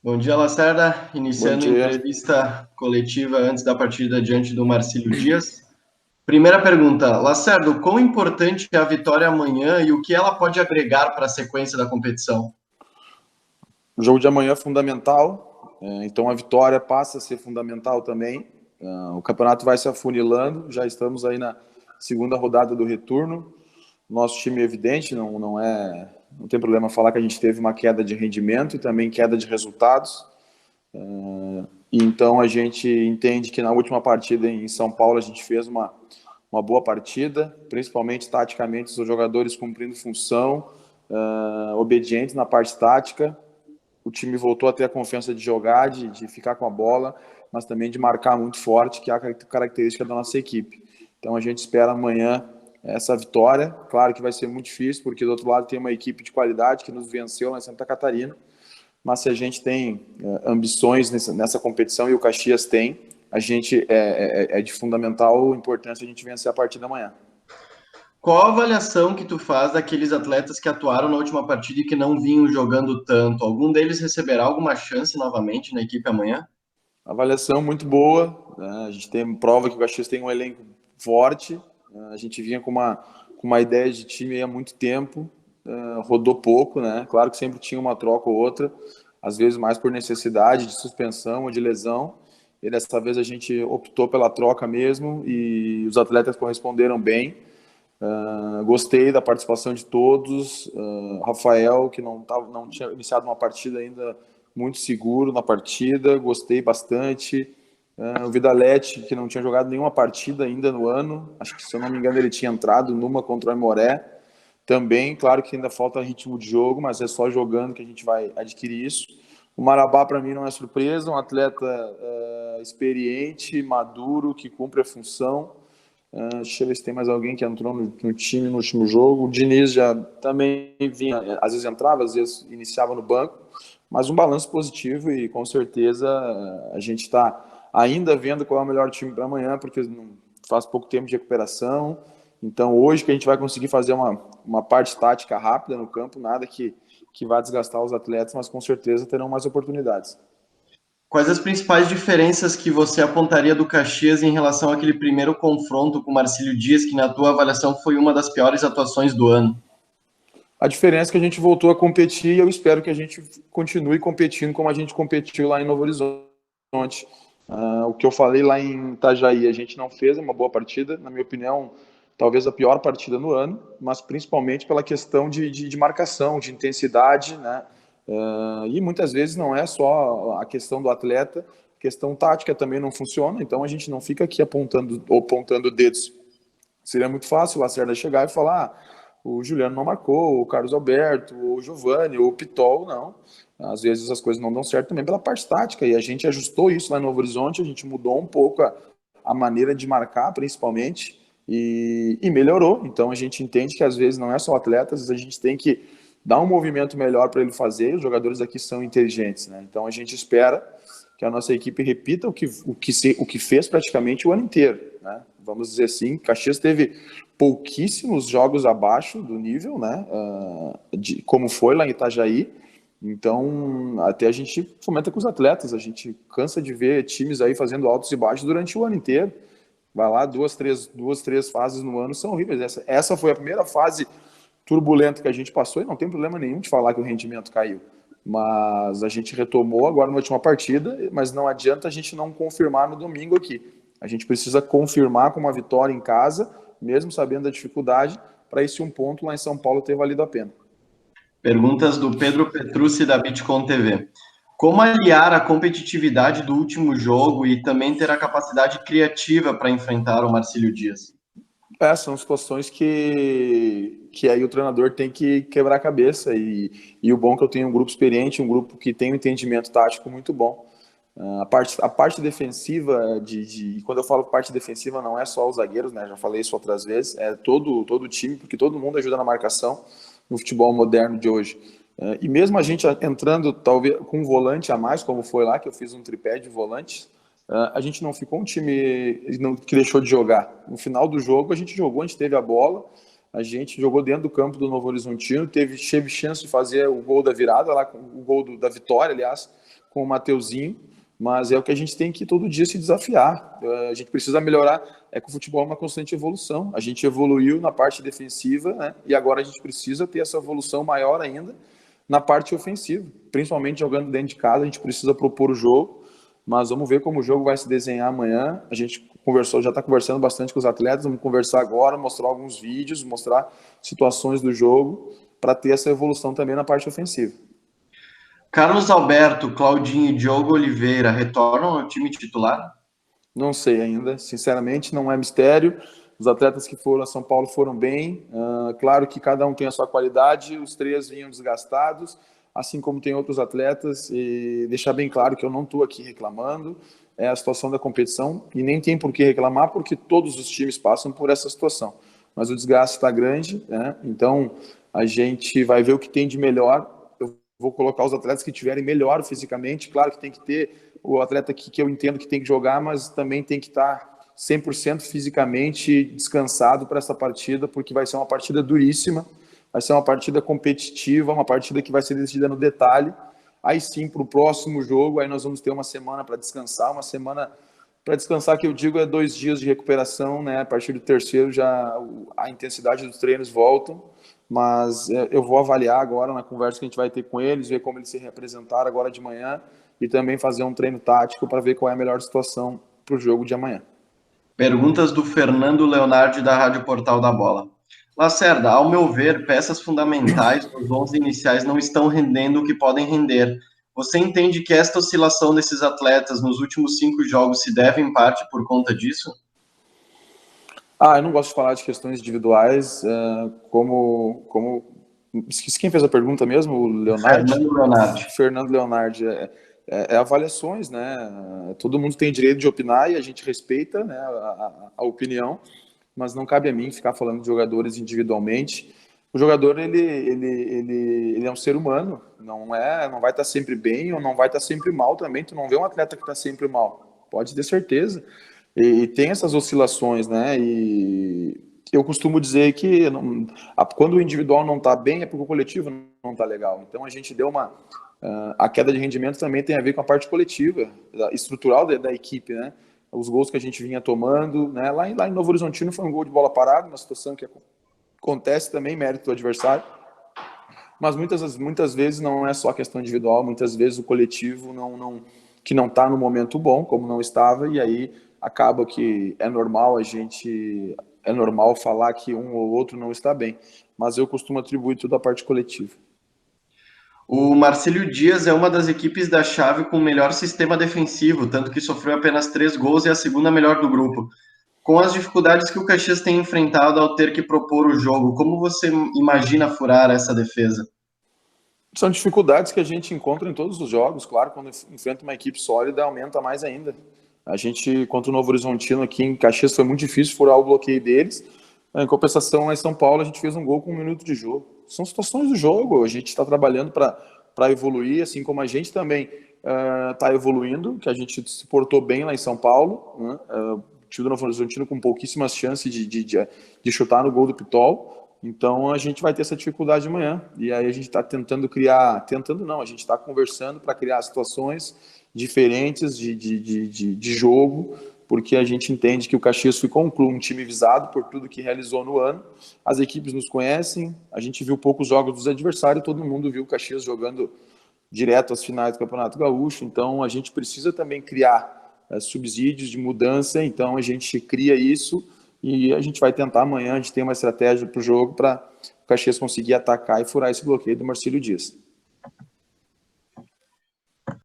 Bom dia, Lacerda. Bom Iniciando a dia. entrevista coletiva antes da partida diante do Marcílio Dias. Primeira pergunta, Lacerda, quão importante é a vitória amanhã e o que ela pode agregar para a sequência da competição? O jogo de amanhã é fundamental, então a vitória passa a ser fundamental também. O campeonato vai se afunilando, já estamos aí na segunda rodada do retorno. Nosso time é evidente, não tem problema falar que a gente teve uma queda de rendimento e também queda de resultados. Então a gente entende que na última partida em São Paulo a gente fez uma boa partida, principalmente taticamente, os jogadores cumprindo função, obedientes na parte tática. O time voltou a ter a confiança de jogar, de ficar com a bola, mas também de marcar muito forte, que é a característica da nossa equipe. Então a gente espera amanhã essa vitória. Claro que vai ser muito difícil, porque do outro lado tem uma equipe de qualidade que nos venceu lá em Santa Catarina, mas se a gente tem ambições nessa competição, e o Caxias tem, a gente é de fundamental importância a gente vencer a partida amanhã. Qual a avaliação que tu faz daqueles atletas que atuaram na última partida e que não vinham jogando tanto? Algum deles receberá alguma chance novamente na equipe amanhã? Avaliação muito boa, né? A gente tem prova que o Caxias tem um elenco forte, a gente vinha com uma ideia de time há muito tempo, rodou pouco, né? Claro que sempre tinha uma troca ou outra, às vezes mais por necessidade de suspensão ou de lesão, e dessa vez a gente optou pela troca mesmo e os atletas corresponderam bem. Gostei da participação de todos. Rafael, que não tinha iniciado uma partida ainda, muito seguro na partida, gostei bastante. O Vidalete, que não tinha jogado nenhuma partida ainda no ano, acho que, se eu não me engano, ele tinha entrado numa contra o Aimoré. Também, claro que ainda falta ritmo de jogo, mas é só jogando que a gente vai adquirir isso. O Marabá, para mim, não é surpresa, um atleta experiente, maduro, que cumpre a função. Deixa eu ver se tem mais alguém que entrou no time no último jogo. O Diniz já também vinha, às vezes entrava, às vezes iniciava no banco, mas um balanço positivo e com certeza a gente está ainda vendo qual é o melhor time para amanhã, porque não faz pouco tempo de recuperação. Então, hoje que a gente vai conseguir fazer uma parte tática rápida no campo, nada que vá desgastar os atletas, mas com certeza terão mais oportunidades. Quais as principais diferenças que você apontaria do Caxias em relação àquele primeiro confronto com o Marcílio Dias, que na tua avaliação foi uma das piores atuações do ano? A diferença é que a gente voltou a competir e eu espero que a gente continue competindo como a gente competiu lá em Novo Horizonte. O que eu falei lá em Itajaí, a gente não fez uma boa partida, na minha opinião, talvez a pior partida no ano, mas principalmente pela questão de marcação, de intensidade, né? E muitas vezes não é só a questão do atleta, a questão tática também não funciona, então a gente não fica aqui apontando dedos. Seria muito fácil o Lacerda chegar e falar: o Juliano não marcou, o Carlos Alberto, o Giovani, o Pitol, não. Às vezes as coisas não dão certo também pela parte tática, e a gente ajustou isso lá em Novo Horizonte, a gente mudou um pouco a maneira de marcar, principalmente, e melhorou. Então a gente entende que às vezes não é só atletas, a gente tem que dar um movimento melhor para ele fazer, e os jogadores aqui são inteligentes, né? Então a gente espera que a nossa equipe repita o que fez praticamente o ano inteiro, né? Vamos dizer assim, Caxias teve pouquíssimos jogos abaixo do nível, né? Como foi lá em Itajaí. Então, até a gente fomenta com os atletas, a gente cansa de ver times aí fazendo altos e baixos durante o ano inteiro. Vai lá, duas, três fases no ano são horríveis. Essa foi a primeira fase turbulenta que a gente passou e não tem problema nenhum de falar que o rendimento caiu. Mas a gente retomou agora na última partida, mas não adianta a gente não confirmar no domingo aqui. A gente precisa confirmar com uma vitória em casa, mesmo sabendo da dificuldade, para esse um ponto lá em São Paulo ter valido a pena. Perguntas do Pedro Petrucci da Bitcoin TV. Como aliar a competitividade do último jogo e também ter a capacidade criativa para enfrentar o Marcílio Dias? São situações que aí o treinador tem que quebrar a cabeça e o bom é que eu tenho um grupo experiente, um grupo que tem um entendimento tático muito bom. A parte defensiva, quando eu falo parte defensiva, não é só os zagueiros, né? Já falei isso outras vezes, é todo o time, porque todo mundo ajuda na marcação no futebol moderno de hoje. E mesmo a gente entrando talvez com um volante a mais, como foi lá, que eu fiz um tripé de volantes, a gente não ficou um time que deixou de jogar. No final do jogo, a gente jogou, a gente teve a bola, a gente jogou dentro do campo do Novo Horizontino, teve chance de fazer o gol da virada, lá, o gol da vitória, aliás, com o Mateuzinho, mas é o que a gente tem que todo dia se desafiar. A gente precisa melhorar, que o futebol é uma constante evolução. A gente evoluiu na parte defensiva, né? E agora a gente precisa ter essa evolução maior ainda na parte ofensiva, principalmente jogando dentro de casa. A gente precisa propor o jogo, mas vamos ver como o jogo vai se desenhar amanhã. A gente já está conversando bastante com os atletas, vamos conversar agora, mostrar alguns vídeos, mostrar situações do jogo, para ter essa evolução também na parte ofensiva. Carlos Alberto, Claudinho e Diogo Oliveira retornam ao time titular? Não sei ainda, sinceramente, não é mistério. Os atletas que foram a São Paulo foram bem. Claro que cada um tem a sua qualidade, os 3 vinham desgastados, assim como tem outros atletas. E deixar bem claro que eu não estou aqui reclamando, é a situação da competição, e nem tem por que reclamar, porque todos os times passam por essa situação. Mas o desgaste está grande, né? Então a gente vai ver o que tem de melhor. Eu vou colocar os atletas que tiverem melhor fisicamente. Claro que tem que ter o atleta que eu entendo que tem que jogar, mas também tem que estar 100% fisicamente descansado para essa partida, porque vai ser uma partida duríssima, vai ser uma partida competitiva, uma partida que vai ser decidida no detalhe. Aí sim, para o próximo jogo, aí nós vamos ter uma semana para descansar, uma semana para descansar, que eu digo é 2 dias de recuperação, né? A partir do terceiro já a intensidade dos treinos voltam, mas eu vou avaliar agora na conversa que a gente vai ter com eles, ver como eles se representaram agora de manhã e também fazer um treino tático para ver qual é a melhor situação para o jogo de amanhã. Perguntas do Fernando Leonardi, da Rádio Portal da Bola. Lacerda, ao meu ver, peças fundamentais dos 11 iniciais não estão rendendo o que podem render. Você entende que esta oscilação desses atletas nos últimos 5 jogos se deve em parte por conta disso? Eu não gosto de falar de questões individuais, esqueci quem fez a pergunta mesmo, o Leonardi? Fernando Leonardi. Fernando Leonardi. Avaliações, né? Todo mundo tem direito de opinar e a gente respeita, né, a opinião, mas não cabe a mim ficar falando de jogadores individualmente. O jogador ele é um ser humano, não vai estar sempre bem ou não vai estar sempre mal também. Tu não vê um atleta que está sempre mal, pode ter certeza. E tem essas oscilações, né? E eu costumo dizer que quando o individual não está bem é porque o coletivo não está legal. Então a gente deu a queda de rendimento também tem a ver com a parte coletiva, estrutural da equipe, né? Os gols que a gente vinha tomando, né? Lá em Novo Horizontino foi um gol de bola parada, uma situação que acontece também, mérito do adversário. Mas muitas vezes não é só questão individual, muitas vezes o coletivo que não está no momento bom, como não estava, e aí acaba que é normal falar que um ou outro não está bem. Mas eu costumo atribuir tudo à parte coletiva. O Marcílio Dias é uma das equipes da chave com o melhor sistema defensivo, tanto que sofreu apenas 3 gols e é a segunda melhor do grupo. Com as dificuldades que o Caxias tem enfrentado ao ter que propor o jogo, como você imagina furar essa defesa? São dificuldades que a gente encontra em todos os jogos, claro, quando enfrenta uma equipe sólida, aumenta mais ainda. A gente, contra o Novo Horizontino aqui em Caxias, foi muito difícil furar o bloqueio deles. Em compensação, lá em São Paulo, a gente fez um gol com 1 minuto de jogo. São situações do jogo, a gente está trabalhando para evoluir, assim como a gente também está evoluindo, que a gente se portou bem lá em São Paulo, né? O time do Novo Horizontino com pouquíssimas chances de chutar no gol do Pitol. Então a gente vai ter essa dificuldade amanhã. E aí a gente está a gente está conversando para criar situações diferentes de jogo, porque a gente entende que o Caxias ficou um time visado por tudo que realizou no ano. As equipes nos conhecem, a gente viu poucos jogos dos adversários, todo mundo viu o Caxias jogando direto às finais do Campeonato Gaúcho, então a gente precisa também criar subsídios de mudança, então a gente cria isso e a gente vai tentar amanhã, a gente tem uma estratégia para o jogo para o Caxias conseguir atacar e furar esse bloqueio do Marcílio Dias.